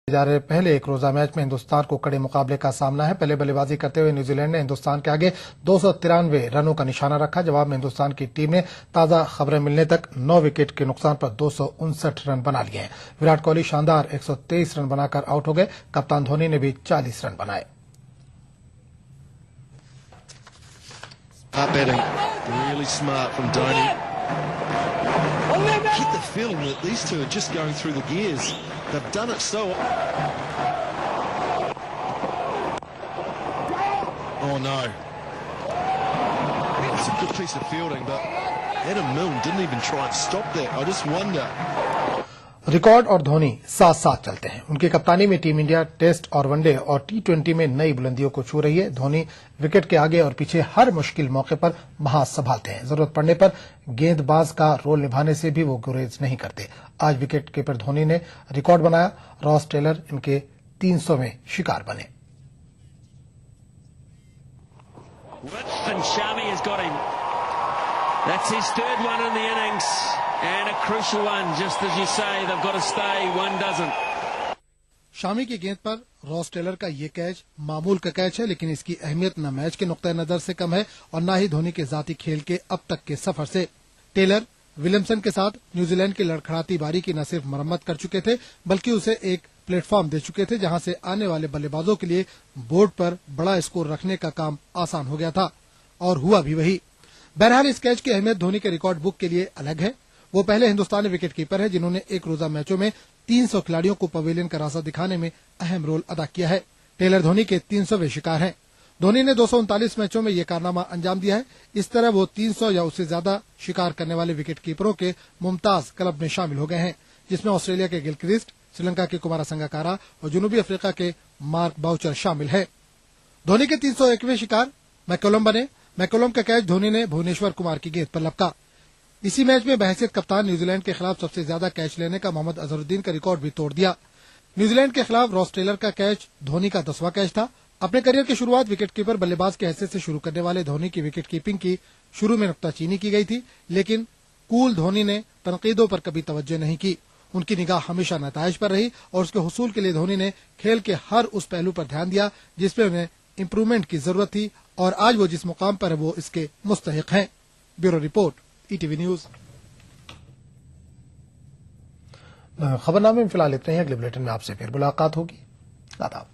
जा रहे पहले एक रोजा मैच में हिंदुस्तान को कड़े मुकाबले का सामना है। पहले बल्लेबाजी करते हुए न्यूजीलैंड ने हिंदुस्तान के आगे 293 रनों का निशाना रखा। जवाब में हिंदुस्तान की टीम ने ताजा खबरें मिलने तक 9 विकेट के नुकसान पर 259 रन बना लिए हैं। विराट कोहली शानदार 123 रन बनाकर आउट हो गए। कप्तान धोनी ने भी 40 रन बनाए। Get the feeling that these two are just going through the gears. They've done it so. Oh no. It's a good piece of fielding, but Adam Milne didn't even try and stop that. I just wonder. Record और धोनी साथ साथ चलते हैं। उनकी कप्तानी में team India test और one day और T20 में नई बुलंदियों को छू रही है। धोनी विकेट के आगे और पीछे हर मुश्किल मौके पर महाज संभालते हैं। जरूरत पड़ने पर गेंदबाज का रोल निभाने से भी वो गुरेज नहीं करते। आज विकेट कीपर धोनी ने रिकॉर्ड बनाया। रॉस टेलर इनके 300 में शिकार बने। That's his third one in the innings, and a crucial one, just as you say, they've got to stay, one doesn't. Shami की गेंद पर रॉस टेलर का ये कैच मामूल का कैच है, लेकिन इसकी अहमियत न मैच के नुक्ता नजर से कम है और न ही धोनी के जाती खेल के अब तक के सफर से। टेलर विलियमसन के साथ न्यूजीलैंड की लड़खड़ाती बारी की न सिर्फ मरम्मत कर चुके थे, बल्कि उसे एक प्लेटफॉर्म दे चुके थे जहां से आने वाले बल्लेबाजों के लिए बोर्ड पर बड़ा स्कोर रखने का काम आसान हो गया था, और हुआ भी वही। बहरहाल इस कैच की अहमियत धोनी के रिकॉर्ड बुक के लिए अलग है। वो पहले हिंदुस्तानी विकेट कीपर है जिन्होंने एक रोजा मैचों में 300 खिलाड़ियों को पवेलियन का रास्ता दिखाने में अहम रोल अदा किया है। टेलर धोनी के 300वें शिकार हैं। धोनी ने 239 मैचों में ये कारनामा अंजाम दिया है। इस तरह वो 300 या उससे ज्यादा शिकार करने वाले विकेट कीपरों के मुमताज क्लब में शामिल हो गए हैं, जिसमें ऑस्ट्रेलिया के गिलक्रिस्ट, श्रीलंका के कुमारा संगकारा और जनूबी अफ्रीका के मार्क बाउचर शामिल है। धोनी के 301वें शिकार मैकलम बने। मैकलम का कैच धोनी ने भुवनेश्वर कुमार की गेंद पर लपका। इसी मैच में बहैसियत कप्तान न्यूजीलैंड के खिलाफ सबसे ज्यादा कैच लेने का मोहम्मद अजहरुद्दीन का रिकॉर्ड भी तोड़ दिया। न्यूजीलैंड के खिलाफ रॉस टेलर का कैच धोनी का 10वां कैच था। अपने करियर की शुरुआत विकेटकीपर बल्लेबाज की हैसियत से शुरू करने वाले धोनी की विकेट कीपिंग की शुरू में नुक्ताचीनी की गई थी, लेकिन कूल धोनी ने तनकीदों पर कभी तवज्जो नहीं की। उनकी निगाह हमेशा नताइज पर रही और उसके हुसूल के लिए धोनी ने खेल के हर उस पहलू पर ध्यान दिया जिसपे उन्हें इम्प्रूवमेंट की जरूरत थी, और आज वो जिस मुकाम पर है वो इसके मुस्तहिक हैं। Bureau report, ETV news. खबरनामे में फिलहाल इतने ही। अगले बुलेटिन में आपसे फिर मुलाकात होगी। आदाब।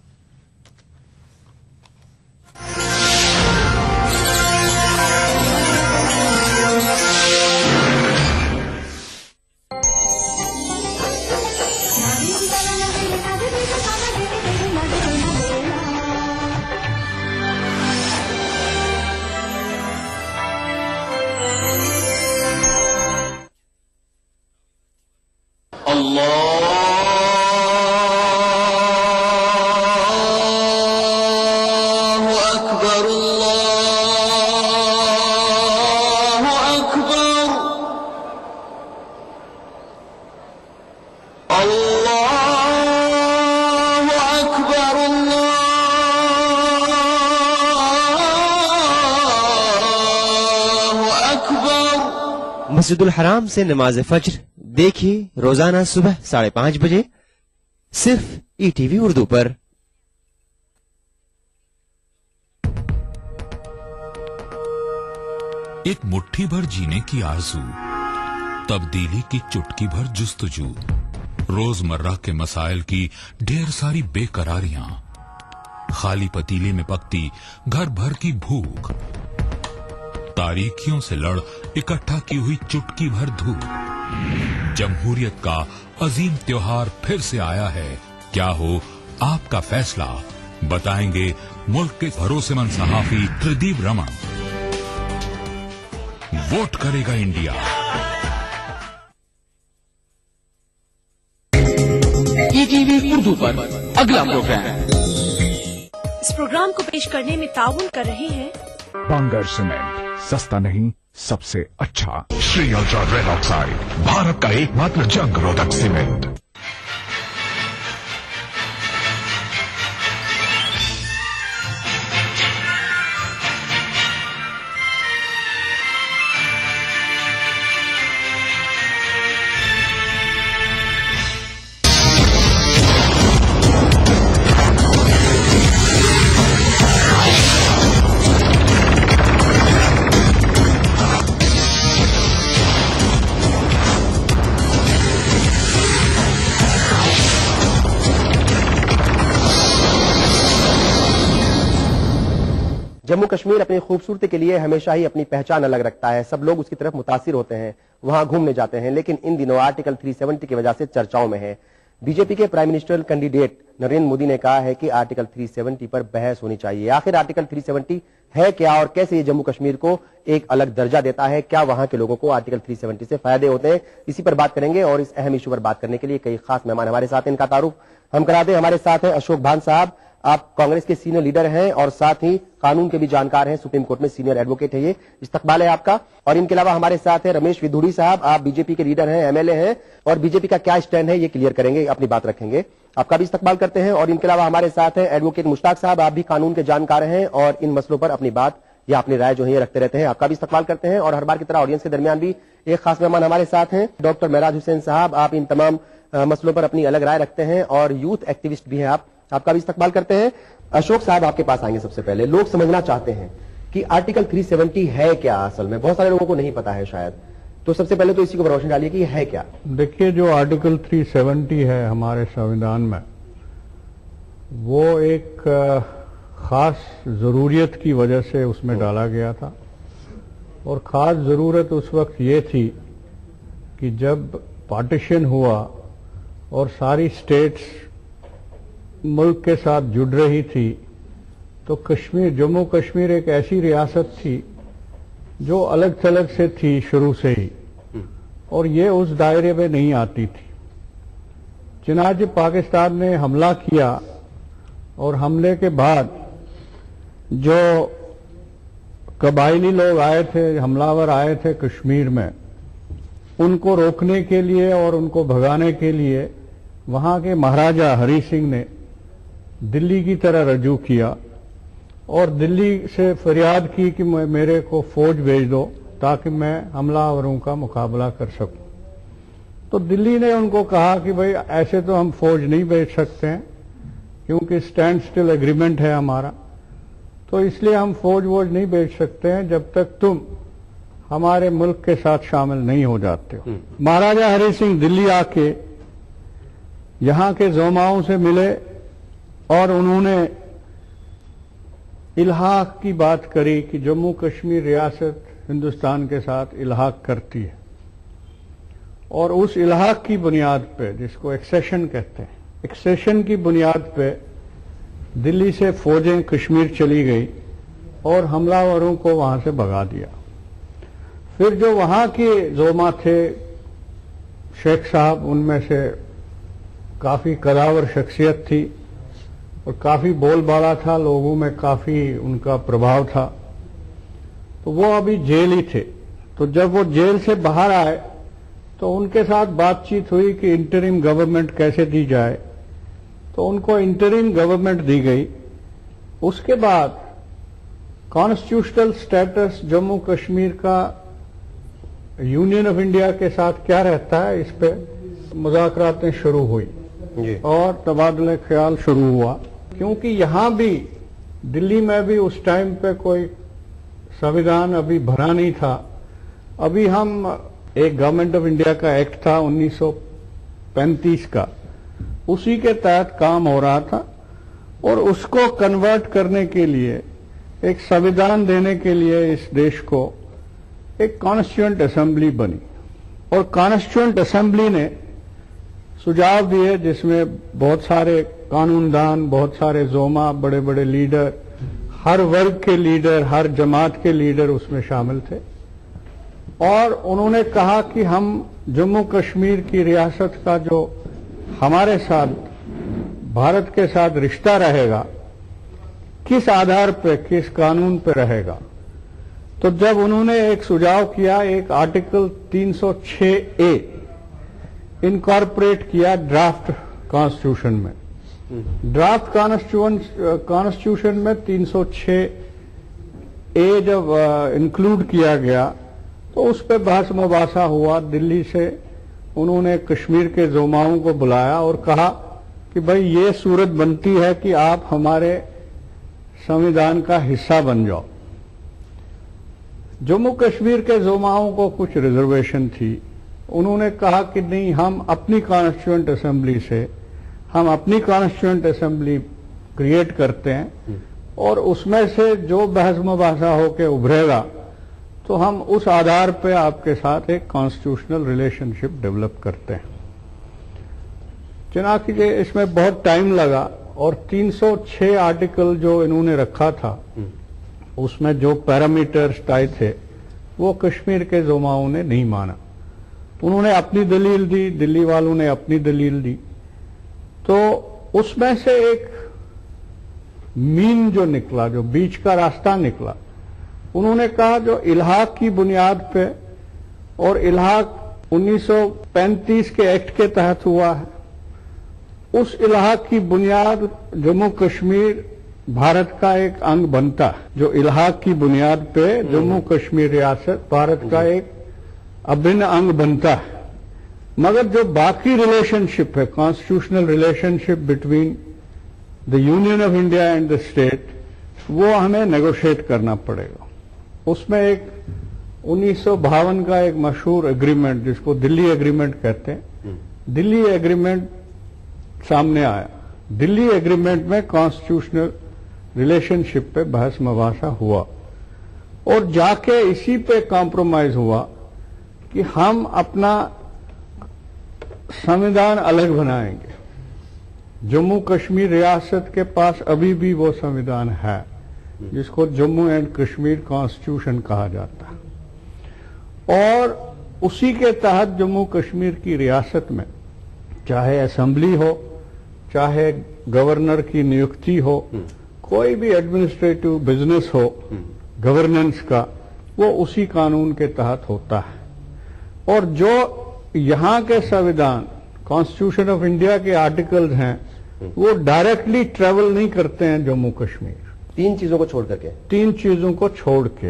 मस्जिदुल हराम से नमाज फज्र देखिए रोजाना सुबह 5:30 बजे सिर्फ ETV उर्दू पर। एक मुट्ठी भर जीने की आरज़ू, तब्दीली की चुटकी भर जुस्तजू, रोजमर्रा के मसाइल की ढेर सारी बेकरारियां, खाली पतीले में पकती घर भर की भूख, तारीखियों से लड़ इकट्ठा की हुई चुटकी भर धूप। जमहूरियत का अजीम त्योहार फिर से आया है। क्या हो आपका फैसला, बताएंगे मुल्क के भरोसेमंद सहाफी प्रदीप रमन। वोट करेगा इंडिया। ETV उर्दू पर अगला प्रोग्राम। इस प्रोग्राम को पेश करने में ताउन कर रहे हैं बांगर सीमेंट, सस्ता नहीं सबसे अच्छा। Shri ultra red oxide, Bharat का एकमात्र जंग रोधक सीमेंट। जम्मू कश्मीर अपनी खूबसूरती के लिए हमेशा ही अपनी पहचान अलग रखता है, सब लोग उसकी तरफ मुतासिर होते हैं, वहां घूमने जाते हैं, लेकिन इन दिनों आर्टिकल 370 की वजह से चर्चाओं में है। बीजेपी के prime minister candidate Narendra Modi ने कहा है कि आर्टिकल 370 पर बहस होनी चाहिए। आखिर आर्टिकल 370 है क्या और कैसे ये जम्मू कश्मीर को एक अलग दर्जा देता है, क्या वहां के लोगों को आर्टिकल 370 से फायदे होते हैं, इसी पर बात करेंगे। और इस अहम इशू पर बात करने के लिए कई खास मेहमान हमारे साथ हैं, इनका तारुफ हम कराते हैं। हमारे साथ हैं अशोक भान साहब, आप कांग्रेस के सीनियर लीडर हैं और साथ ही कानून के भी जानकार हैं, सुप्रीम कोर्ट में सीनियर एडवोकेट है, ये इस्तकबाल है आपका। और इनके अलावा हमारे साथ है रमेश विधुड़ी साहब, आप बीजेपी के लीडर हैं, एमएलए हैं और बीजेपी का क्या स्टैंड है ये क्लियर करेंगे, अपनी बात रखेंगे, आपका भी इस्तकबाल करते हैं। और इनके अलावा हमारे साथ है एडवोकेट मुश्ताक साहब, आप भी कानून के जानकार हैं और इन मसलों पर अपनी बात या अपनी राय जो है ये रखते रहते हैं, आपका भी इस्तकबाल करते हैं। और हर बार की तरह ऑडियंस के दरमियान भी एक खास मेहमान हमारे साथ हैं, डॉक्टर महराज हुसैन साहब, आप इन तमाम मसलों पर अपनी अलग राय रखते हैं और यूथ एक्टिविस्ट भी हैं, आपका भी इस्तकबाल करते हैं। अशोक साहब आपके पास आएंगे। सबसे पहले लोग समझना चाहते हैं कि आर्टिकल 370 है क्या, असल में बहुत सारे लोगों को नहीं पता है शायद, तो सबसे पहले तो इसी को रोशनी डालिए कि ये है क्या। देखिए, जो आर्टिकल 370 है हमारे संविधान में, वो एक खास जरूरियत की वजह से उसमें डाला गया था और खास जरूरत उस वक्त ये थी कि जब पार्टीशन हुआ और सारी स्टेट्स मुल्क के साथ जुड़ रही थी, तो कश्मीर, जम्मू कश्मीर एक ऐसी रियासत थी जो अलग थलग से थी शुरू से ही और ये उस दायरे में नहीं आती थी। चुनांचे पाकिस्तान ने हमला किया और हमले के बाद जो कबायली लोग आए थे, हमलावर आए थे कश्मीर में, उनको रोकने के लिए और उनको भगाने के लिए वहां के महाराजा हरि सिंह ने दिल्ली की तरह रजू किया और दिल्ली से फरियाद की कि मेरे को फौज भेज दो ताकि मैं हमलावरों का मुकाबला कर सकूं। तो दिल्ली ने उनको कहा कि भाई ऐसे तो हम फौज नहीं भेज सकते हैं क्योंकि स्टैंड स्टिल एग्रीमेंट है हमारा, तो इसलिए हम फौज वोज नहीं भेज सकते हैं जब तक तुम हमारे मुल्क के साथ शामिल नहीं हो जाते हो। महाराजा हरि सिंह दिल्ली आके यहां के जोमाओं से मिले और उन्होंने इल्हाक की बात करी कि जम्मू कश्मीर रियासत हिंदुस्तान के साथ इल्हाक करती है और उस इल्हाक की बुनियाद पे, जिसको एक्सेशन कहते हैं, एक्सेशन की बुनियाद पे दिल्ली से फौजें कश्मीर चली गई और हमलावरों को वहां से भगा दिया। फिर जो वहां के जोमा थे, शेख साहब उनमें से काफी कदावर शख्सियत थी और काफी बोलबाला था, लोगों में काफी उनका प्रभाव था, तो वो अभी जेल ही थे। तो जब वो जेल से बाहर आए तो उनके साथ बातचीत हुई कि इंटरिम गवर्नमेंट कैसे दी जाए, तो उनको इंटरिम गवर्नमेंट दी गई। उसके बाद कॉन्स्टिट्यूशनल स्टेटस जम्मू कश्मीर का यूनियन ऑफ इंडिया के साथ क्या रहता है, इस पे मुज़ाकरातें शुरू हुई और तबादले ख्याल शुरू हुआ, क्योंकि यहां भी दिल्ली में भी उस टाइम पे कोई संविधान अभी बना नहीं था। अभी हम एक गवर्नमेंट ऑफ इंडिया का एक्ट था 1935 का, उसी के तहत काम हो रहा था और उसको कन्वर्ट करने के लिए, एक संविधान देने के लिए इस देश को एक कॉन्स्टिट्यूएंट असेंबली बनी और कॉन्स्टिट्यूएंट असेंबली ने सुझाव दिए जिसमें बहुत सारे कानूनदान, बहुत सारे जोमा, बड़े बड़े लीडर, हर वर्ग के लीडर, हर जमात के लीडर उसमें शामिल थे और उन्होंने कहा कि हम जम्मू कश्मीर की रियासत का जो हमारे साथ भारत के साथ रिश्ता रहेगा, किस आधार पर, किस कानून पर रहेगा। तो जब उन्होंने एक सुझाव किया, एक आर्टिकल 306A इनकॉर्पोरेट किया ड्राफ्ट कॉन्स्टिट्यूशन में, ड्राफ्ट कॉन्स्टिट्यूशन में 306A जब इंक्लूड किया गया तो उस पर बहस मुबासा हुआ। दिल्ली से उन्होंने कश्मीर के जोमाओं को बुलाया और कहा कि भाई ये सूरत बनती है कि आप हमारे संविधान का हिस्सा बन जाओ। जम्मू कश्मीर के जोमाओं को कुछ रिजर्वेशन थी, उन्होंने कहा कि नहीं, हम अपनी कॉन्स्टिट्यूएंट असेंबली से, हम अपनी कॉन्स्टिट्यूएंट असेंबली क्रिएट करते हैं और उसमें से जो बहस मुबासा होकर उभरेगा तो हम उस आधार पे आपके साथ एक कॉन्स्टिट्यूशनल रिलेशनशिप डेवलप करते हैं। चुनाव के इसमें बहुत टाइम लगा और 306 आर्टिकल जो इन्होंने रखा था उसमें जो पैरामीटर्स तय थे वो कश्मीर के ज़ुमाओं ने नहीं माना। उन्होंने अपनी दलील दी, दिल्ली वालों ने अपनी दलील दी, तो उसमें से एक मीन जो निकला, जो बीच का रास्ता निकला, उन्होंने कहा जो इल्हाक की बुनियाद पे, और इल्हाक 1935 के एक्ट के तहत हुआ है, उस इल्हाक की बुनियाद जम्मू कश्मीर भारत का एक अंग बनता है। जो इल्हाक की बुनियाद पे जम्मू कश्मीर रियासत भारत का एक अभिन्न अंग बनता है। मगर जो बाकी रिलेशनशिप है, constitutional relationship between the union of India and the state, वो हमें नेगोशिएट करना पड़ेगा। उसमें एक 1952 का एक मशहूर एग्रीमेंट जिसको दिल्ली एग्रीमेंट कहते हैं, दिल्ली एग्रीमेंट सामने आया। दिल्ली एग्रीमेंट में कॉन्स्टिट्यूशनल रिलेशनशिप पे बहस मुबासा हुआ और जाके इसी पे कॉम्प्रोमाइज हुआ कि हम अपना संविधान अलग बनाएंगे। जम्मू कश्मीर रियासत के पास अभी भी वो संविधान है जिसको जम्मू एंड कश्मीर कॉन्स्टिट्यूशन कहा जाता है, और उसी के तहत जम्मू कश्मीर की रियासत में चाहे असेंबली हो, चाहे गवर्नर की नियुक्ति हो, कोई भी एडमिनिस्ट्रेटिव बिजनेस हो गवर्नेंस का, वो उसी कानून के तहत होता है। और जो यहां के संविधान, कॉन्स्टिट्यूशन ऑफ इंडिया के आर्टिकल्स हैं, वो डायरेक्टली ट्रेवल नहीं करते हैं जम्मू कश्मीर। तीन चीजों को छोड़ करके, तीन चीजों को छोड़ के,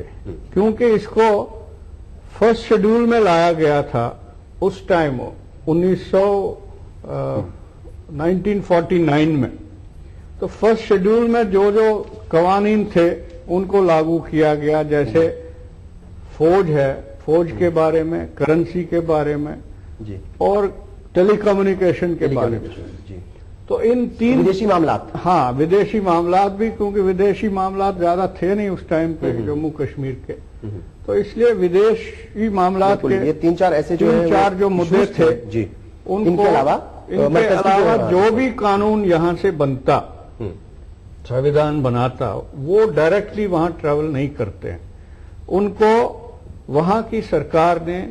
क्योंकि इसको फर्स्ट शेड्यूल में लाया गया था उस टाइम 1949 में। तो फर्स्ट शेड्यूल में जो जो कवानीन थे उनको लागू किया गया, जैसे फौज है, फौज के बारे में, करेंसी के बारे में जी, और टेलीकम्युनिकेशन के बारे में जी। तो इन तीन विदेशी मामलात, हाँ विदेशी मामलात भी, क्योंकि विदेशी मामलात ज्यादा थे नहीं उस टाइम पे जम्मू कश्मीर के, तो इसलिए विदेशी मामलात के ये तीन चार ऐसे तीन चार जो मुद्दे थे जी, उनको इनके अलावा जो भी कानून यहां से बनता, संविधान बनाता, वो डायरेक्टली वहां ट्रैवल नहीं करते हैं। उनको वहां की सरकार ने,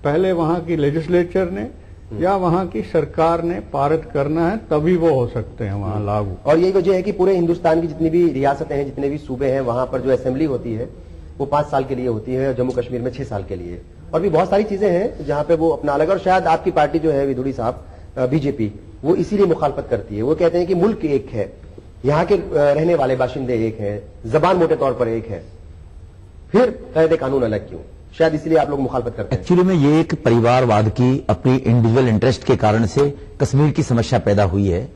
पहले वहां की लेजिस्लेचर ने या वहां की सरकार ने पारित करना है, तभी वो हो सकते हैं वहां लागू। और यही वजह है कि पूरे हिंदुस्तान की जितनी भी रियासतें हैं, जितने भी सूबे हैं, वहां पर जो असेंबली होती है वो 5 साल के लिए होती है, और जम्मू कश्मीर में 6 साल के लिए। और भी बहुत सारी चीजें हैं जहां पे वो अपना अलग, और शायद आपकी पार्टी जो है विधुड़ी साहब बीजेपी, वो इसीलिए मुखालफत करती है। वो कहते हैं कि मुल्क एक है, यहाँ के रहने वाले बाशिंदे एक हैं, जबान मोटे तौर पर एक है, फिर कायदे कानून अलग क्यों? शायद इसलिए आप लोग मुखालफत करते हैं। एक्चुअली में ये एक परिवारवाद की अपनी इंडिविजुअल इंटरेस्ट के कारण से कश्मीर की समस्या पैदा हुई है।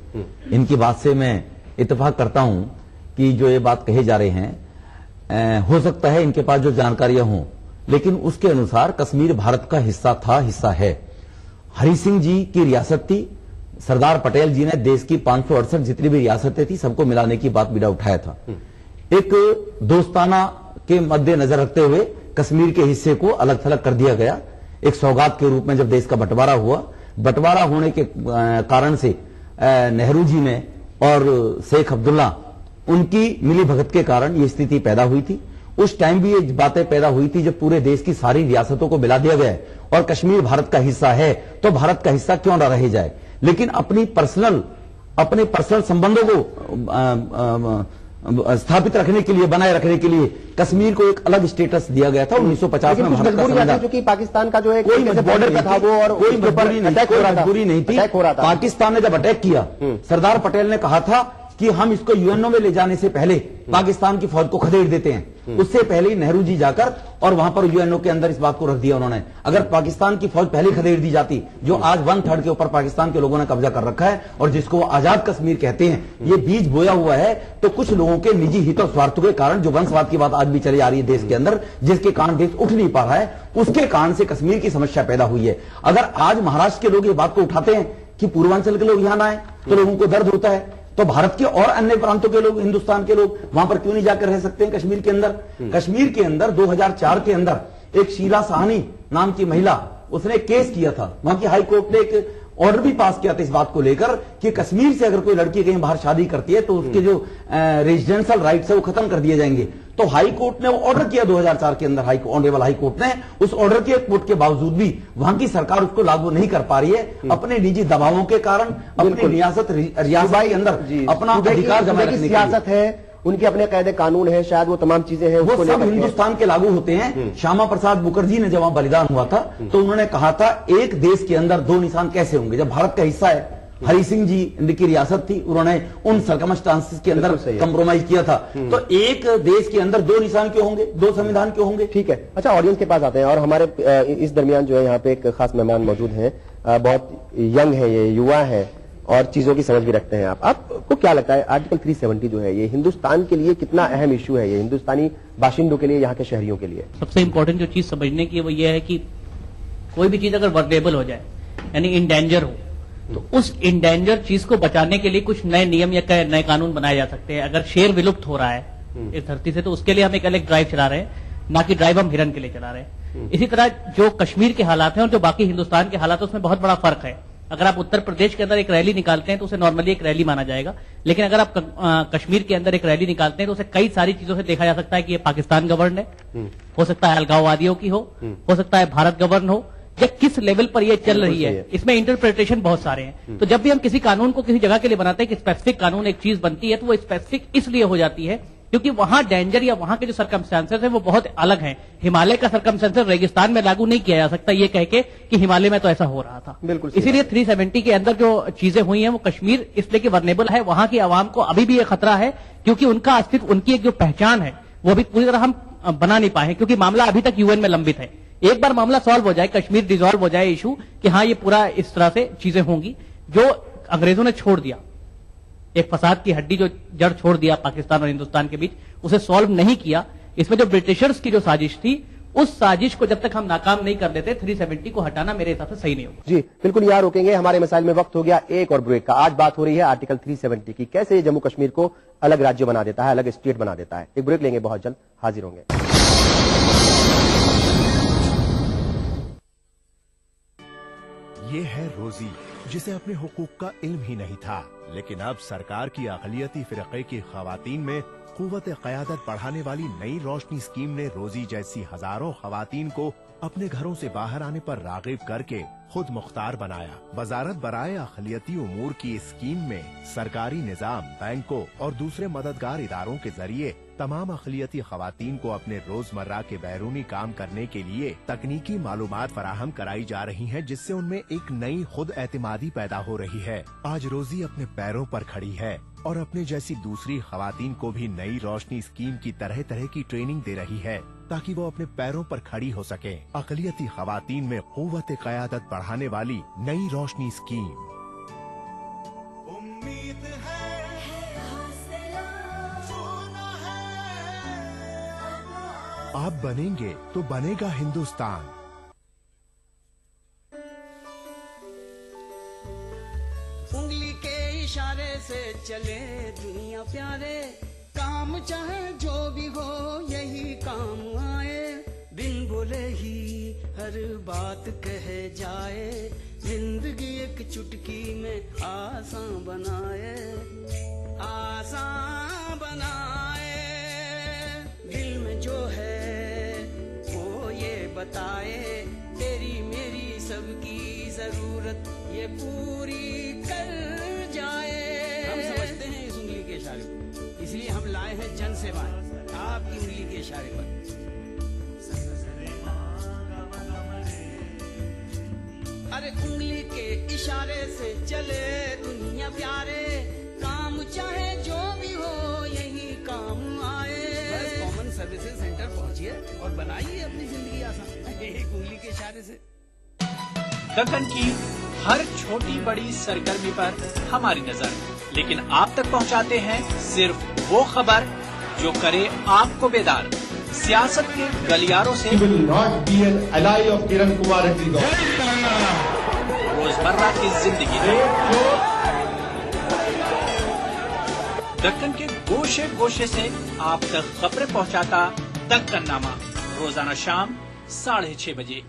इनकी बात से मैं इत्तेफाक करता हूं कि जो ये बात कहे जा रहे हैं, हो सकता है इनके पास जो जानकारियां हों, लेकिन उसके अनुसार कश्मीर भारत का हिस्सा था, हिस्सा है। हरि सिंह जी की रियासत थी, सरदार पटेल जी ने देश की 568 जितनी भी रियासतें थी सबको मिलाने की बात बीड़ा उठाया था। एक दोस्ताना के मद्देनजर रखते हुए कश्मीर के हिस्से को अलग थलग कर दिया गया, एक सौगात के रूप में। जब देश का बंटवारा हुआ, बंटवारा होने के कारण से नेहरू जी ने और शेख अब्दुल्ला, उनकी मिली भगत के कारण ये स्थिति पैदा हुई थी। उस टाइम भी ये बातें पैदा हुई थी जब पूरे देश की सारी रियासतों को मिला दिया गया और कश्मीर भारत का हिस्सा है, तो भारत का हिस्सा क्यों ना रह जाए। लेकिन अपने पर्सनल संबंधों को स्थापित रखने के लिए, बनाए रखने के लिए कश्मीर को एक अलग स्टेटस दिया गया था 1950 में। भारत का संविधान, जो कि पाकिस्तान का जो है कोई बॉर्डर का था वो, और कोई मजबूरी नहीं थी। पाकिस्तान ने जब अटैक किया, सरदार पटेल ने कहा था कि हम इसको यूएनओ में ले जाने से पहले पाकिस्तान की फौज को खदेड़ देते हैं। उससे पहले ही नेहरू जी जाकर और वहां पर यूएनओ के अंदर इस बात को रख दिया उन्होंने। अगर पाकिस्तान की फौज पहले खदेड़ दी जाती, जो आज 1/3 के ऊपर पाकिस्तान के लोगों ने कब्जा कर रखा है और जिसको वो आजाद कश्मीर कहते हैं, ये बीज बोया हुआ है, तो कुछ लोगों के निजी हित और स्वार्थों के कारण, जो वंशवाद की बात आज भी चली आ रही है देश के अंदर, जिसके कारण देश उठ नहीं पा रहा है, उसके कारण से कश्मीर की समस्या पैदा हुई है। अगर आज महाराष्ट्र के लोग ये बात को उठाते हैं कि पूर्वांचल के लोग यहां ना आए तो लोगों को दर्द होता है, तो तो भारत के और अन्य प्रांतों के लोग, हिंदुस्तान के लोग वहां पर क्यों नहीं जाकर रह सकते हैं कश्मीर के अंदर? कश्मीर के अंदर 2004 के अंदर एक शीला साहनी नाम की महिला, उसने केस किया था, वहां की हाई कोर्ट ने एक ऑर्डर भी पास किया था इस बात को लेकर कि कश्मीर से अगर कोई लड़की कहीं बाहर शादी करती है तो उसके जो रेजिडेंशियल राइट्स है वो खत्म कर दिए जाएंगे। तो हाई कोर्ट ने वो ऑर्डर किया 2004 के अंदर, ऑनरेबल हाई कोर्ट ने उस ऑर्डर के कोर्ट के बावजूद भी वहां की सरकार उसको लागू नहीं कर पा रही है अपने निजी दबावों के कारण, अपनी रियासत के अंदर अपना अधिकार जमा रखने की सियासत है, उनके अपने कायदे कानून है, शायद वो तमाम चीजें हैं वो सब हिंदुस्तान के लागू होते हैं। श्यामा प्रसाद मुखर्जी ने जब वहां बलिदान हुआ था तो उन्होंने कहा था एक देश के अंदर दो निशान कैसे होंगे, जब भारत का हिस्सा है, हरि सिंह जी इनकी रियासत थी, उन्होंने उन सर्कमस्टांसेस के अंदर कंप्रोमाइज किया था, तो एक देश के अंदर दो निशान क्यों होंगे, दो संविधान क्यों होंगे? ठीक है। अच्छा, ऑडियंस के पास आते हैं और हमारे इस दरमियान जो है यहाँ पे एक खास मेहमान मौजूद हैं, बहुत यंग है, ये युवा है और चीजों की समझ भी रखते हैं। आपको क्या लगता है आर्टिकल 370 जो है ये हिंदुस्तान के लिए कितना अहम इश्यू है, ये हिंदुस्तानी बाशिंदों के लिए, यहाँ के शहरियों के लिए? सबसे इंपॉर्टेंट जो चीज समझने की है वो ये है कि कोई भी चीज अगर वर्नेबल हो जाए यानी इन डेंजर हो तो उस इंडेंजर चीज को बचाने के लिए कुछ नए नियम या नए कानून बनाए जा सकते हैं। अगर शेर विलुप्त हो रहा है इस धरती से तो उसके लिए हम एक अलग ड्राइव चला रहे हैं, ना कि ड्राइव हम हिरन के लिए चला रहे हैं। इसी तरह जो कश्मीर के हालात हैं और जो बाकी हिंदुस्तान के हालात है उसमें बहुत बड़ा फर्क है। अगर आप उत्तर प्रदेश के अंदर एक रैली निकालते हैं तो उसे नॉर्मली एक रैली माना जाएगा, लेकिन अगर आप कश्मीर के अंदर एक रैली निकालते हैं तो उसे कई सारी चीजों से देखा जा सकता है कि ये पाकिस्तान गवर्न है, हो सकता है अलगाववादियों की हो सकता है भारत गवर्न हो, या किस लेवल पर ये चल रही है, इसमें इंटरप्रिटेशन बहुत सारे हैं। तो जब भी हम किसी कानून को किसी जगह के लिए बनाते हैं कि स्पेसिफिक कानून एक चीज बनती है तो वो स्पेसिफिक इसलिए हो जाती है क्योंकि वहां डेंजर या वहां के जो सर्कमस्टांसेस है वो बहुत अलग हैं। हिमालय का सर्कमस्टांसेस रेगिस्तान में लागू नहीं किया जा सकता ये कह के कि हिमालय में तो ऐसा हो रहा था। बिल्कुल। इसीलिए 370 के अंदर जो चीजें हुई हैं वो कश्मीर इसलिए कि वर्नेबल है, वहां की आवाम को अभी भी ये खतरा है क्योंकि उनका अस्तित्व, उनकी एक जो पहचान है वो अभी पूरी तरह हम बना नहीं पाए क्योंकि मामला अभी तक यूएन में लंबित है। एक बार मामला सॉल्व हो जाए, कश्मीर डिसॉल्व हो जाए इशू कि हाँ ये पूरा इस तरह से चीजें होंगी, जो अंग्रेजों ने छोड़ दिया, एक फसाद की हड्डी जो जड़ छोड़ दिया पाकिस्तान और हिंदुस्तान के बीच, उसे सॉल्व नहीं किया। इसमें जो ब्रिटिशर्स की जो साजिश थी उस साजिश को जब तक हम नाकाम नहीं कर देते 370 को हटाना मेरे हिसाब से सही नहीं होगा। जी बिल्कुल, यहाँ रोकेंगे, हमारे मसाइल में वक्त हो गया एक और ब्रेक का। आज बात हो रही है आर्टिकल 370 की, कैसे ये जम्मू कश्मीर को अलग राज्य बना देता है, अलग स्टेट बना देता है। एक ब्रेक लेंगे, बहुत जल्द हाजिर होंगे। ये है रोजी जिसे अपने हुकूक का इल्म ही नहीं था, लेकिन अब सरकार की अक़लियती फ़िरक़े की ख़वातीन में क़ुव्वत क़यादत बढ़ाने वाली नई रोशनी स्कीम ने रोजी जैसी हजारों ख़वातीन को अपने घरों से बाहर आने पर राग़िब करके खुद मुख्तार बनाया। वज़ारत बराए अक़लियती उमूर की इस स्कीम में सरकारी निज़ाम, बैंकों और दूसरे मददगार इदारों के जरिए तमाम अक़लियती ख़वातीन को अपने रोजमर्रा के बैरूनी काम करने के लिए तकनीकी मालूमात फराहम कराई जा रही हैं, जिससे उनमें एक नई खुद एतमादी पैदा हो रही है। आज रोजी अपने पैरों पर खड़ी है और अपने जैसी दूसरी ख़वातीन को भी नई रोशनी स्कीम की तरह तरह की ट्रेनिंग दे रही है ताकि वो अपने पैरों पर खड़ी हो सके। अक़लियती ख़वातीन में क़ुव्वत क़यादत बढ़ाने वाली नई रोशनी स्कीम। आप बनेंगे तो बनेगा हिंदुस्तान। उंगली के इशारे से चले दुनिया प्यारे, काम चाहे जो भी हो यही काम आए, बिन बोले ही हर बात कहे जाए, जिंदगी एक चुटकी में आसान बनाए, आसान बनाए। दिल में जो है वो ये बताए, तेरी मेरी सबकी जरूरत ये पूरी कर जाए। हम समझते हैं इस उंगली के इशारे को, इसलिए हम लाए हैं जन सेवाएं आपकी उंगली के इशारे पर। अरे उंगली के इशारे से चले दुनिया प्यारे, काम चाहे जो भी हो यही काम आए। बस कॉमन सर्विसेज सेंटर पहुंचिए और बनाइए अपनी जिंदगी आसान एक उंगली के इशारे से। दक्कन की हर छोटी बड़ी सरगर्मी पर हमारी नजर, लेकिन आप तक पहुंचाते हैं सिर्फ वो खबर जो करे आपको बेदार। सियासत के गलियारों से रोजमर्रा की जिंदगी दक्कन के गोशे गोशे से आप तक खबरें पहुंचाता दक्कननामा, रोजाना शाम 6:30 बजे।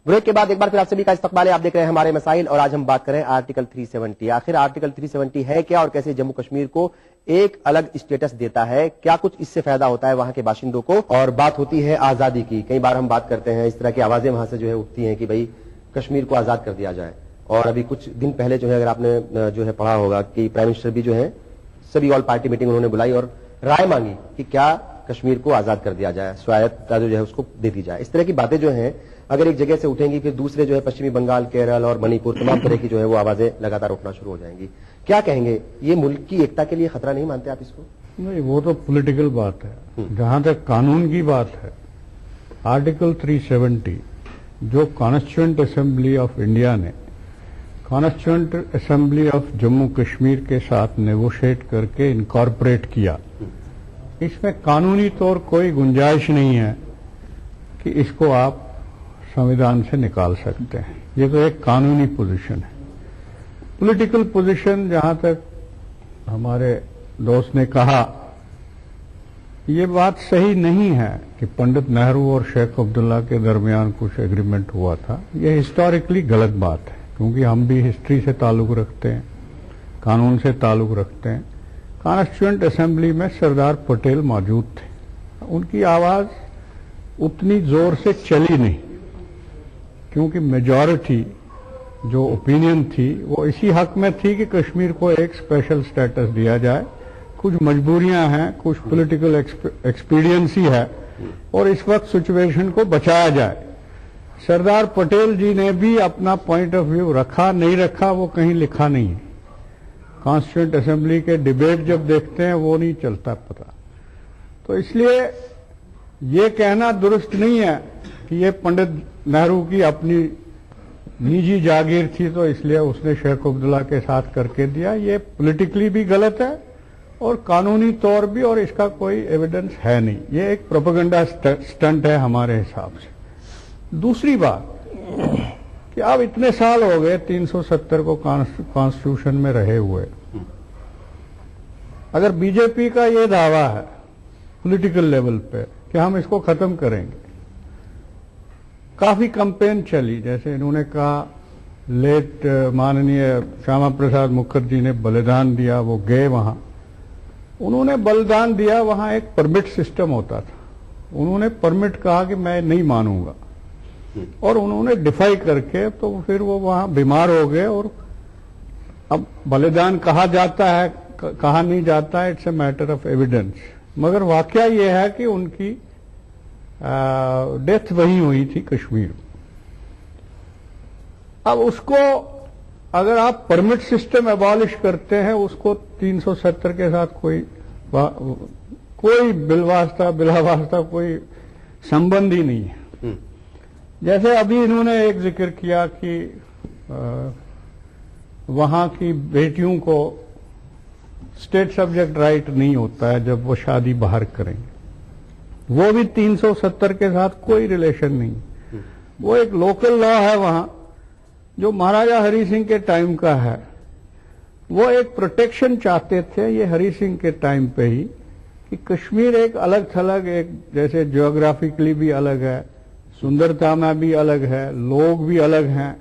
ब्रेक के बाद एक बार फिर आप सभी का इस्तकबाल है। आप देख रहे हैं हमारे मसाइल और आज हम बात करें आर्टिकल 370। आखिर आर्टिकल 370 है क्या और कैसे जम्मू कश्मीर को एक अलग स्टेटस देता है, क्या कुछ इससे फायदा होता है वहां के बाशिंदों को। और बात होती है आजादी की, कई बार हम बात करते हैं, इस तरह की आवाजें वहां से जो है उठती हैं कि भाई कश्मीर को आजाद कर दिया जाए। और अभी कुछ दिन पहले जो है अगर आपने जो है पढ़ा होगा कि प्राइम मिनिस्टर भी जो है सभी ऑल पार्टी मीटिंग उन्होंने बुलाई और राय मांगी कि क्या कश्मीर को आजाद कर दिया जाए, स्वायत्तता जो है उसको दे दी जाए। इस तरह की बातें जो हैं अगर एक जगह से उठेंगी फिर दूसरे जो है पश्चिमी बंगाल, केरल और मणिपुर तमाम तरह की जो है वो आवाजें लगातार उठना शुरू हो जाएंगी। क्या कहेंगे, ये मुल्क की एकता के लिए खतरा नहीं मानते आप इसको? नहीं, वो तो पॉलिटिकल बात है। जहां तक कानून की बात है, आर्टिकल 370 जो कॉन्स्टिट्यूएंट असेंबली ऑफ इंडिया ने constituent assembly of Jammu Kashmir के साथ नेगोशिएट करके इनकॉर्पोरेट किया, इसमें कानूनी तौर कोई गुंजाइश नहीं है कि इसको आप संविधान से निकाल सकते हैं। ये तो एक कानूनी पोजीशन है। पॉलिटिकल पोजीशन, जहां तक हमारे दोस्त ने कहा, ये बात सही नहीं है कि पंडित नेहरू और शेख अब्दुल्ला के दरमियान कुछ एग्रीमेंट हुआ था। ये हिस्टोरिकली गलत बात है, क्योंकि हम भी हिस्ट्री से ताल्लुक रखते हैं, कानून से ताल्लुक रखते हैं। कॉन्स्टिट्यूएंट असेंबली में सरदार पटेल मौजूद थे, उनकी आवाज उतनी जोर से चली नहीं, क्योंकि मेजॉरिटी जो ओपिनियन थी वो इसी हक में थी कि कश्मीर को एक स्पेशल स्टेटस दिया जाए। कुछ मजबूरियां हैं, कुछ पॉलिटिकल एक्सपीडियंसी है और इस वक्त सिचुएशन को बचाया जाए। सरदार पटेल जी ने भी अपना पॉइंट ऑफ व्यू रखा, नहीं रखा वो कहीं लिखा नहीं है। कॉन्स्टिट्यूएंट असेंबली के डिबेट जब देखते हैं वो नहीं चलता पता। तो इसलिए ये कहना दुरुस्त नहीं है कि ये पंडित नेहरू की अपनी निजी जागीर थी तो इसलिए उसने शेख अब्दुल्ला के साथ करके दिया। ये पॉलिटिकली भी गलत है और कानूनी तौर भी, और इसका कोई एविडेंस है नहीं। ये एक प्रोपेगेंडा स्टंट है हमारे हिसाब से। दूसरी बात कि अब इतने साल हो गए 370 को कॉन्स्टिट्यूशन में रहे हुए, अगर बीजेपी का ये दावा है पॉलिटिकल लेवल पे कि हम इसको खत्म करेंगे, काफी कैंपेन चली, जैसे इन्होंने कहा लेट माननीय श्यामा प्रसाद मुखर्जी ने बलिदान दिया, वो गए वहां, उन्होंने बलिदान दिया, वहां एक परमिट सिस्टम होता था, उन्होंने परमिट कहा कि मैं नहीं मानूंगा और उन्होंने डिफाई करके तो फिर वो वहां बीमार हो गए। और अब बलिदान कहा जाता है कहा नहीं जाता है, it's a matter of evidence, मगर वाकया ये है कि उनकी डेथ वहीं हुई थी कश्मीर। अब उसको अगर आप परमिट सिस्टम एबॉलिश करते हैं, उसको 370 के साथ कोई बिलावास्ता कोई संबंध ही नहीं है। जैसे अभी इन्होंने एक जिक्र किया कि वहां की बेटियों को स्टेट सब्जेक्ट राइट नहीं होता है जब वो शादी बाहर करेंगे, वो भी 370 के साथ कोई रिलेशन नहीं। वो एक लोकल लॉ है वहां जो महाराजा हरि सिंह के टाइम का है। वो एक प्रोटेक्शन चाहते थे ये हरि सिंह के टाइम पे ही कि कश्मीर एक अलग थलग, एक जैसे जियोग्राफिकली भी अलग है, सुंदरता में भी अलग है, लोग भी अलग हैं,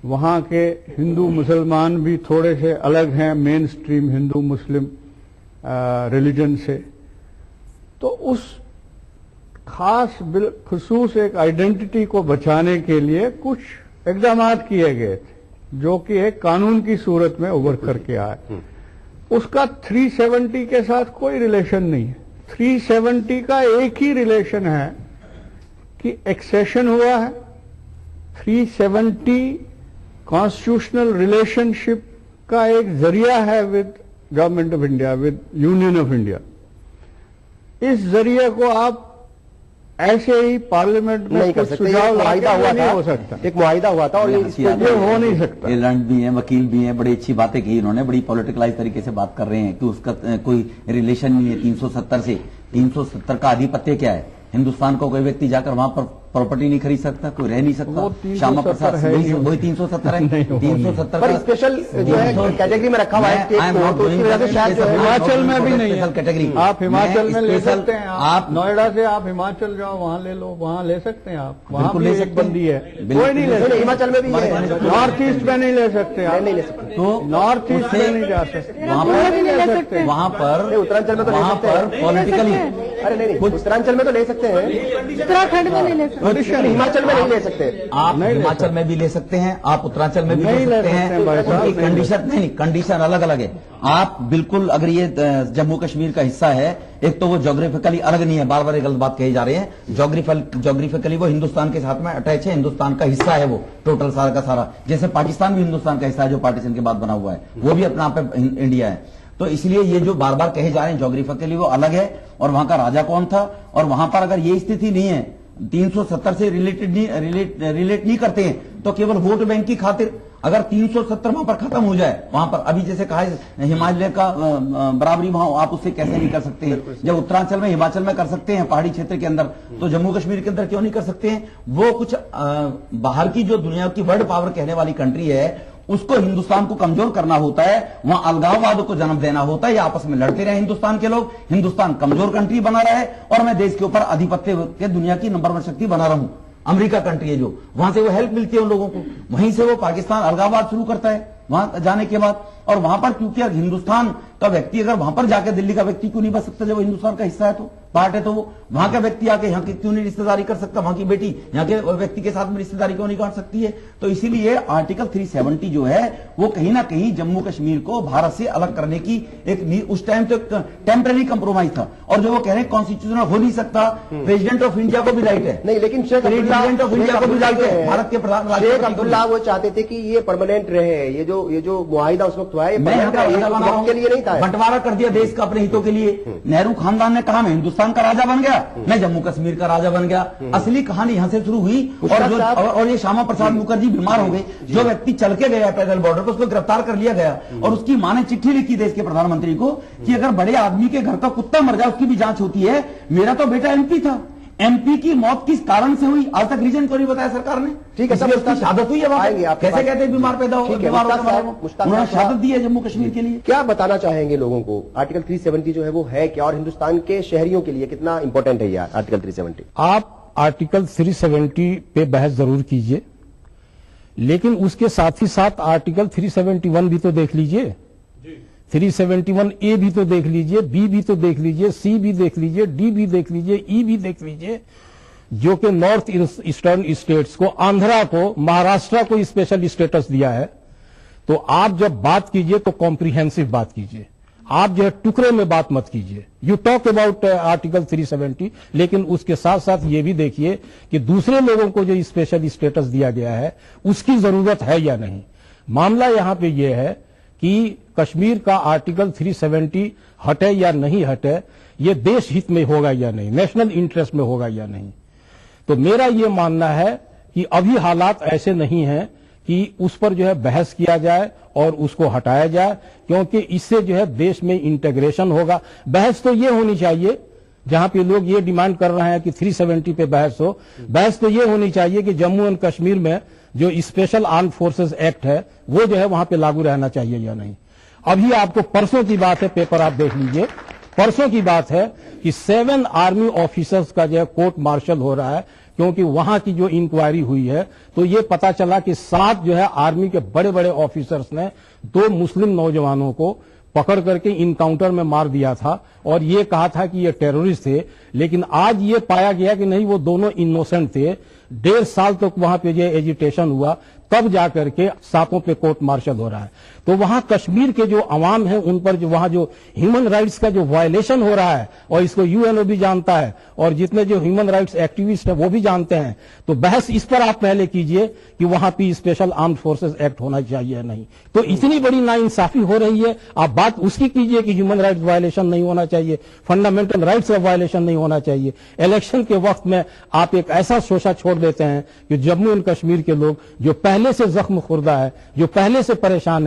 वहां के हिंदू मुसलमान भी थोड़े से अलग हैं मेन स्ट्रीम हिंदू मुस्लिम रिलीजन से। तो उस खास खुसूस एक आइडेंटिटी को बचाने के लिए कुछ इक़दाम किए गए थे जो कि एक कानून की सूरत में उभर करके आए। उसका 370 के साथ कोई रिलेशन नहीं है। 370 का एक ही रिलेशन है कि एक्सेशन हुआ है। 370 कॉन्स्टिट्यूशनल रिलेशनशिप का एक जरिया है with government of India, with union of India. इस जरिए को आप ऐसे ही पार्लियामेंट में कुछ सुझाव नहीं हो सकता। एक मुआहिदा हुआ था और ये हो नहीं सकता। ये लर्न भी हैं, वकील भी हैं, बड़ी अच्छी बातें की इन्होंने, बड़ी पॉलिटिकलाइज तरीके से बात कर रहे हैं कि उसका कोई रिलेशन नहीं है 370 से। 370 का आधिपत्य क्या है? हिंदुस्तान का कोई व्यक्ति जाकर वहां पर प्रॉपर्टी नहीं खरीद सकता, कोई रह नहीं सकता। श्यामा प्रसाद वही 370 है, 370 पर स्पेशल जो है कैटेगरी में रखा हुआ है, तो उसकी वजह से शायद जो है हिमाचल में भी नहीं है कैटेगरी। आप हिमाचल में ले सकते हैं, आप नोएडा से आप हिमाचल जाओ, वहाँ ले लो, वहाँ ले सकते हैं आप, वहाँ भी एक बंदी है, कोई नहीं ले सकते। हिमाचल में भी नॉर्थ ईस्ट में नहीं ले सकते आप, नहीं ले सकते, तो नॉर्थ ईस्ट में नहीं जा सकते, वहाँ पर उत्तरांचल में तो वहाँ पर पॉलिटिकली, अरे नहीं, उत्तरांचल में तो ले सकते हैं, उत्तराखंड में नहीं ले सकते, हिमाचल में नहीं ले सकते। आप हिमाचल में भी ले सकते हैं, आप उत्तरांचल में भी ले सकते हैं, कंडीशन नहीं, कंडीशन अलग अलग है। आप बिल्कुल, अगर ये जम्मू कश्मीर का हिस्सा है, एक तो वो ज्योग्राफिकली अलग नहीं है, बार बार गलत बात कही जा रही है, ज्योग्राफिकली वो हिंदुस्तान के साथ में अटैच है, हिंदुस्तान का हिस्सा है वो टोटल सारा का सारा। जैसे पाकिस्तान भी हिंदुस्तान का हिस्सा है जो पार्टीशन के बाद बना हुआ है, वो भी अपना आप इंडिया है। तो इसलिए ये जो बार बार कहे जा रहे हैं ज्योग्राफिकली वो अलग है, और वहां का राजा कौन था, और वहां पर अगर ये स्थिति नहीं है, 370 से रिलेट नहीं करते हैं, तो केवल वोट बैंक की खातिर अगर 370 वहां पर खत्म हो जाए, वहां पर अभी जैसे कहा है हिमालय का बराबरी वहां आप उससे कैसे नहीं कर सकते हैं? जब उत्तरांचल में हिमाचल में कर सकते हैं पहाड़ी क्षेत्र के अंदर, तो जम्मू कश्मीर के अंदर क्यों नहीं कर सकते हैं? वो कुछ बाहर की जो दुनिया की वर्ल्ड पावर कहने वाली कंट्री है, उसको हिंदुस्तान को कमजोर करना होता है, वहां अलगाववाद को जन्म देना होता है, या आपस में लड़ते रहे हिंदुस्तान के लोग, हिंदुस्तान कमजोर कंट्री बना रहे और मैं देश के ऊपर आधिपत्य के दुनिया की नंबर 1 शक्ति बना रहूं। अमेरिका कंट्री है जो, वहां से वो हेल्प मिलती है उन लोगों को, वहीं से वो पाकिस्तान अलगाववाद शुरू करता है वहां जाने के बाद। और वहां पर क्योंकि हिंदुस्तान का व्यक्ति अगर वहां पर जाकर, दिल्ली का व्यक्ति क्यों नहीं बच सकता जब वो हिंदुस्तान का हिस्सा है, तो पार्ट है, तो वो वहां का व्यक्ति आके यहाँ की क्यों नहीं रिश्तेदारी कर सकता, वहां की बेटी यहाँ के व्यक्ति के साथ में रिश्तेदारी क्यों नहीं कर सकती है? तो इसीलिए आर्टिकल 370 जो है वो कहीं ना कहीं जम्मू कश्मीर को भारत से अलग करने की एक, उस टाइम तो टेम्पररी कंप्रोमाइज था। और जो वो कह रहे हैं कॉन्स्टिट्यूशन हो नहीं सकता, प्रेसिडेंट ऑफ इंडिया को भी राइट है, नहीं, लेकिन प्रेसिडेंट ऑफ इंडिया को भी राइट है, भारत के प्रधान शेख अब्दुल्ला वो चाहते थे कि ये परमानेंट रहे, ये जो मुआहिदा उस वक्त हुआ है, के लिए नहीं था, बंटवारा कर दिया देश का अपने हितों के लिए। नेहरू खानदान ने कहा मैं हिंदुस्तान का राजा बन गया, मैं जम्मू कश्मीर का राजा बन गया। असली कहानी यहां से शुरू हुई। और ये श्यामा प्रसाद मुखर्जी बीमार हो गए, जो व्यक्ति चल के गया पैदल बॉर्डर पर, उसको गिरफ्तार कर लिया गया, और उसकी मां ने चिट्ठी लिखी देश के प्रधानमंत्री को कि अगर बड़े आदमी के घर का कुत्ता मर जाए उसकी भी जांच होती है। मेरा तो बेटा एमपी था, एमपी की मौत किस कारण से हुई आज तक रीजन को नहीं बताया सरकार ने। ठीक है, उसकी शहादत हुई है, कैसे कहते हैं बीमार पैदा हो, उन्होंने शहादत दी है जम्मू कश्मीर के लिए। क्या बताना चाहेंगे लोगों को? आर्टिकल 370 जो है वो है क्या, और हिंदुस्तान के शहरियों के लिए कितना इंपॉर्टेंट है यार आर्टिकल 370? आप आर्टिकल 370 पे बहस जरूर कीजिए, लेकिन उसके साथ ही साथ आर्टिकल 371 भी तो देख लीजिए, 371A भी तो देख लीजिए, बी भी तो देख लीजिए, सी भी देख लीजिए, डी भी देख लीजिए, ई भी देख लीजिए, जो कि नॉर्थ ईस्टर्न स्टेट्स को, आंध्रा को, महाराष्ट्र को स्पेशल स्टेटस दिया है। तो आप जब बात कीजिए तो कॉम्प्रिहेंसिव बात कीजिए, आप जो है टुकड़े में बात मत कीजिए। यू टॉक अबाउट आर्टिकल 370, लेकिन उसके साथ साथ ये भी देखिए कि दूसरे लोगों को जो स्पेशल स्टेटस दिया गया है उसकी जरूरत है या नहीं। मामला यहां पे ये है कि कश्मीर का आर्टिकल 370 हटे या नहीं हटे, ये देश हित में होगा या नहीं, नेशनल इंटरेस्ट में होगा या नहीं। तो मेरा ये मानना है कि अभी हालात ऐसे नहीं हैं कि उस पर जो है बहस किया जाए और उसको हटाया जाए, क्योंकि इससे जो है देश में इंटीग्रेशन होगा। बहस तो ये होनी चाहिए, जहां पे लोग ये डिमांड कर रहे हैं कि 370 पे बहस हो, बहस तो ये होनी चाहिए कि जम्मू एंड कश्मीर में जो स्पेशल आर्म्ड फोर्सेस एक्ट है वो जो है वहां पे लागू रहना चाहिए या नहीं। अभी आपको परसों की बात है, पेपर आप देख लीजिए, परसों की बात है कि 7 आर्मी ऑफिसर्स का जो है कोर्ट मार्शल हो रहा है, क्योंकि वहां की जो इंक्वायरी हुई है तो ये पता चला कि 7 जो है आर्मी के बड़े बड़े ऑफिसर्स ने 2 मुस्लिम नौजवानों को पकड़ करके इनकाउंटर में मार दिया था, और ये कहा था कि ये टेररिस्ट थे। लेकिन आज ये पाया गया कि नहीं, वो दोनों इनोसेंट थे। 1.5 साल तक वहां पे जो एजिटेशन हुआ, तब जाकर के 7 पे कोर्ट मार्शल हो रहा है। तो वहां कश्मीर के जो अवाम है उन पर जो वहां जो ह्यूमन राइट्स का जो वायलेशन हो रहा है, और इसको यूएनओ भी जानता है और जितने जो ह्यूमन राइट्स एक्टिविस्ट है वो भी जानते हैं। तो बहस इस पर आप पहले कीजिए कि वहां पे स्पेशल आर्म्ड फोर्सेस एक्ट होना चाहिए नहीं। तो इतनी बड़ी नाइंसाफी हो रही है, आप बात उसकी कीजिए कि ह्यूमन राइट्स वायलेशन नहीं होना चाहिए, फंडामेंटल राइट्स का वायलेशन नहीं होना चाहिए। इलेक्शन के वक्त में आप एक ऐसा शोषा छोड़ देते हैं कि जम्मू एंड कश्मीर के लोग जो पहले से जख्म खुर्दा है, जो पहले से परेशान है,